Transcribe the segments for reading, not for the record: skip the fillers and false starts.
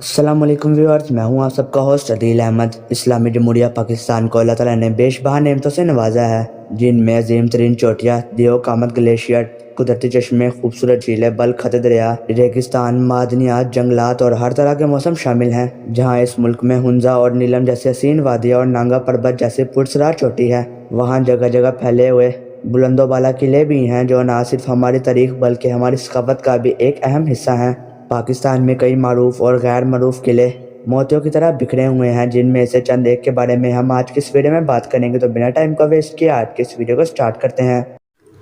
अस्सलाम वालेकुम व्यूअर्स, मैं हूं आप सबका होस्ट अदील अहमद। इस्लामी जमहूरिया पाकिस्तान को अल्लाह ताला ने बेशबहा नेमतों से नवाजा है, जिनमें अजीम तरीन चोटियाँ, दियो कामत ग्लेशियर, कुदरती चश्मे, खूबसूरत झीलें, बल खत दरिया, रेगिस्तान, मादनियात, जंगलात और हर तरह के मौसम शामिल हैं। जहाँ इस मुल्क में हुंजा और नीलम जैसे हसीन वादियाँ और नांगा पर्वत जैसे पुरसरार चोटी है, वहाँ जगह जगह फैले हुए बुलंदो बाला किले भी हैं, जो न सिर्फ हमारी तारीख बल्कि हमारी सकाफत का भी एक अहम हिस्सा हैं। पाकिस्तान में कई मारूफ और गैर मारूफ किले मोतियों की तरह बिखरे हुए हैं, जिनमें से चंद एक के बारे में हम आज की इस वीडियो में बात करेंगे। तो बिना टाइम का वेस्ट किए आज की इस वीडियो को स्टार्ट करते हैं।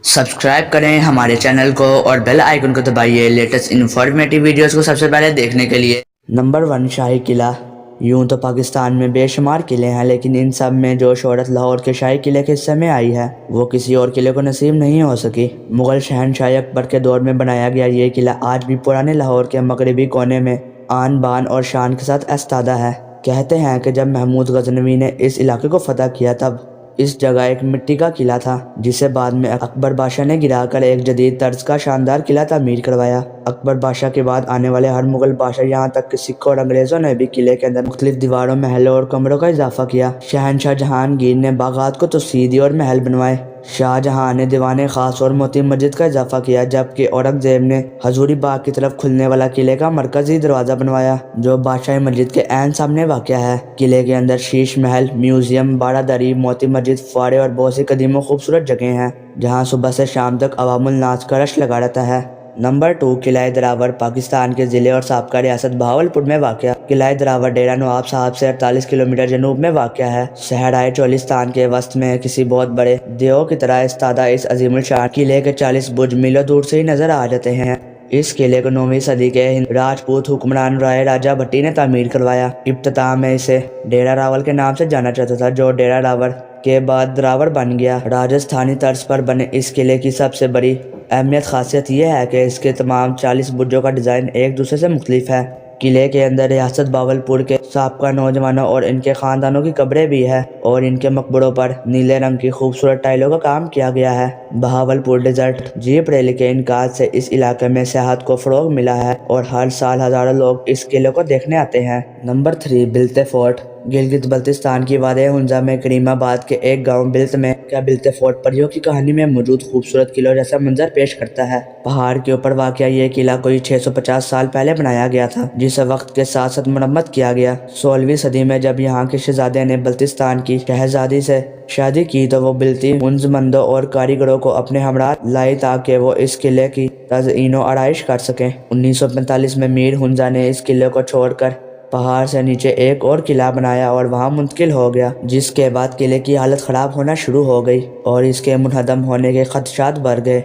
सब्सक्राइब करें हमारे चैनल को और बेल आइकन को दबाइए लेटेस्ट इन्फॉर्मेटिव वीडियोस को सबसे पहले देखने के लिए। नंबर 1, शाही किला। यूं तो पाकिस्तान में बेशुमार किले हैं, लेकिन इन सब में जो शोहरत लाहौर के शाही किले के हिस्से में आई है वो किसी और किले को नसीब नहीं हो सकी। मुगल शहनशाह अकबर के दौर में बनाया गया ये किला आज भी पुराने लाहौर के मगरबी कोने में आन बान और शान के साथ ऐस्तादा है। कहते हैं कि जब महमूद गजनवी ने इस इलाके को फतह किया तब इस जगह एक मिट्टी का किला था, जिसे बाद में अकबर बादशाह ने गिराकर एक जदीद तर्ज का शानदार किला तामीर करवाया। अकबर बादशाह के बाद आने वाले हर मुगल बादशाह, यहाँ तक कि सिखों और अंग्रेजों ने भी किले के अंदर मुख्तलिफ दीवारों, महलों और कमरों का इजाफा किया। शहनशाह जहांगीर ने बागात को तोसीह दी और महल बनवाए। शाहजहां ने दीवाने खास और मोती मस्जिद का इजाफा किया, जबकि औरंगजेब ने हजूरी बाग की तरफ खुलने वाला किले का मरकजी दरवाजा बनवाया, जो बादशाही मस्जिद के ऐन सामने वाक़या है। किले के अंदर शीश महल, म्यूजियम, बारादरी, मोती मस्जिद, फुआरे और बहुत सी कदीम और खूबसूरत जगह हैं, जहां सुबह से शाम तक अवामुल नाच का रश लगा रहता है। नंबर 2, किला दरावर। पाकिस्तान के ज़िले और साबका रियासत बहावलपुर में वाक़या किला दरावर डेरा नवाब साहब से 48 किलोमीटर जनूब में वाक़या है। सहराए चोलिस्तान के वस्त में किसी बहुत बड़े देव की तरह इस्तादा इस अजीमुल शान किले के 40 बुर्ज मीलों दूर से ही नजर आ जाते हैं। इस किले को 9वीं सदी के राजपूत हुक्मरान राय राजा भट्टी ने तामीर करवाया। इब्तिदा में इसे डेरा रावल के नाम से जाना जाता था, जो डेरा रावल के बाद द्रावड़ बन गया। राजस्थानी तर्ज पर बने इस किले की सबसे बड़ी अहमियत खासियत यह है कि इसके तमाम 40 बुर्जों का डिज़ाइन एक दूसरे से मुख्तलिफ है। किले के अंदर रियासत बावलपुर के साबका नौजवानों और इनके ख़ानदानों की कब्रें भी है और इनके मकबरों पर नीले रंग की खूबसूरत टाइलों का काम किया गया है। बहावलपुर डेजर्ट जीप रेल के इनकार से इस इलाके में सियाहत को फ़रोग मिला है और हर साल हज़ारों लोग इस किले को देखने आते हैं। Number 3, Baltit fort. गिलगित बल्तिस्तान की वादे हुंजा में करीमाबाद के एक गांव बिल्त में क्या बिलते फोर्ट परियों की कहानी में मौजूद खूबसूरत किलों जैसा मंजर पेश करता है। पहाड़ के ऊपर वाक़या ये किला कोई 650 साल पहले बनाया गया था, जिसे वक्त के साथ साथ मरम्मत किया गया। 16वीं सदी में जब यहाँ के शहजादे ने बल्तिस्तान की शहजादी से शादी की तो वो बिलती हुनरमंदों और कारीगरों को अपने हमरा लाई ताकि वो इस किले की तज़ईनो आराइश कर सकें। 1945 में मीर हुंजा ने इस किले को छोड़कर पहाड़ से नीचे एक और किला बनाया और वहां मुंतकिल हो गया, जिसके बाद किले की हालत ख़राब होना शुरू हो गई और इसके मुनहदम होने के खदशात बढ़ गए।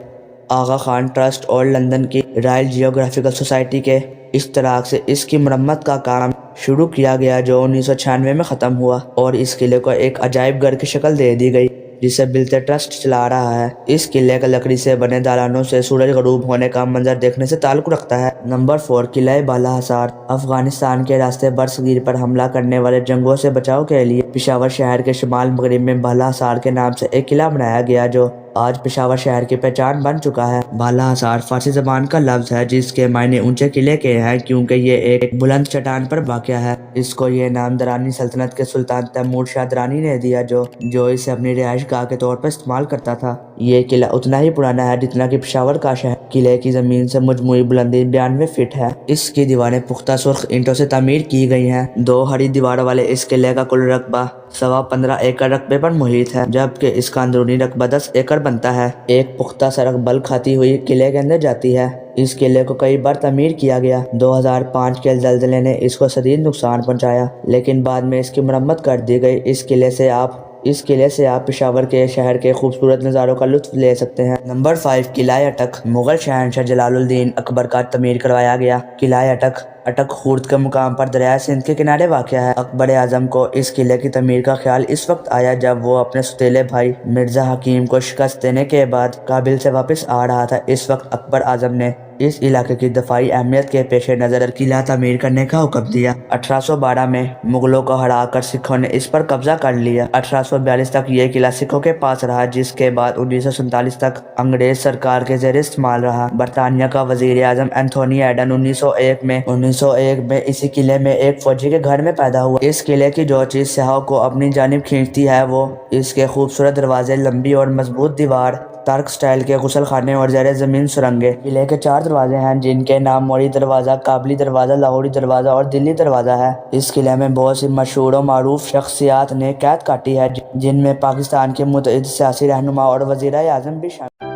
आगा खान ट्रस्ट और लंदन की रॉयल जियोग्राफिकल सोसाइटी के इश्तराक से इसकी मरम्मत का काम शुरू किया गया, जो 1996 में ख़त्म हुआ और इस किले को एक अजायब घर की शक्ल दे दी गई, जिसे बिलते ट्रस्ट चला रहा है। इस किले का लकड़ी से बने दालानों से सूरज गरूब होने का मंजर देखने से ताल्लुक़ रखता है। नंबर 4, किला बाला हसार। अफगानिस्तान के रास्ते बरसगीर पर हमला करने वाले जंगों से बचाव के लिए पेशावर शहर के शुमाल मगरब में बाला हसार के नाम से एक किला बनाया गया, जो आज पेशावर शहर की पहचान बन चुका है। बाला हसार फारसी जबान का लफ्ज़ है, जिसके मायने ऊंचे किले के हैं, क्योंकि ये एक बुलंद चट्टान पर वाक़या है। इसको ये नाम दरानी सल्तनत के सुल्तान तैमूर शाह दरानी ने दिया, जो इसे अपनी रिहाइश गाह के तौर पर इस्तेमाल करता था। ये किला उतना ही पुराना है जितना कि पेशावर का शहर। किले की ज़मीन से मजमूई बुलंदी 92 फीट है। इसकी दीवारें पुख्ता सुर्ख ईंटों से तामीर की गई हैं। 2 हरी दीवारों वाले इस किले का कुल रकबा 15.25 एकड़ रकबे पर मुहित है, जबकि इसका अंदरूनी रकबा 10 एकड़ बनता है। एक पुख्ता सड़क बल खाती हुई किले के अंदर जाती है। इस किले को कई बार तामीर किया गया। 2005 के ज़लज़ले ने इसको शदीद नुकसान पहुंचाया, लेकिन बाद में इसकी मरम्मत कर दी गई। इस किले से आप पेशावर के शहर के खूबसूरत नज़ारों का लुत्फ़ ले सकते हैं। नंबर 5, किला अटक। मुगल शहनशाह जलालुद्दीन अकबर का तमीर करवाया गया किला अटक खूर्द के मुकाम पर दरिया सिंध के किनारे वाक़या है। अकबर आज़म को इस किले की तमीर का ख्याल इस वक्त आया जब वो अपने सौतेले भाई मिर्ज़ा हकीम को शिकस्त देने के बाद काबिल से वापस आ रहा था। इस वक्त अकबर आज़म ने اس علاقے کی دفاعی اہمیت کے پیش نظر قلعہ تعمیر کرنے کا حکم دیا۔ 1812 میں مغلوں کو ہرا کر سکھوں نے اس پر قبضہ کر لیا۔ 1842 تک یہ قلعہ سکھوں کے پاس رہا، جس کے بعد 1947 تک انگریز سرکار کے زیر استعمال رہا۔ برطانیہ کا وزیر اعظم اینتھونی ایڈن 1901 میں اسی قلعے میں ایک فوجی کے گھر میں پیدا ہوا۔ اس قلعے کی جو چیز سیاحوں کو اپنی جانب کھینچتی ہے وہ اس کے خوبصورت دروازے، لمبی اور مضبوط دیوار، ترک سٹائل کے غسل خانے اور زیر زمین سرنگیں۔ قلعے کے 4 دروازے ہیں جن کے نام موری دروازہ، کابلی دروازہ، لاہوری دروازہ اور دلی دروازہ ہے۔ اس قلعے میں بہت سی مشہور و معروف شخصیات نے قید کاٹی ہے، جن میں پاکستان کے متعدد سیاسی رہنما اور وزیر اعظم بھی شامل ہیں۔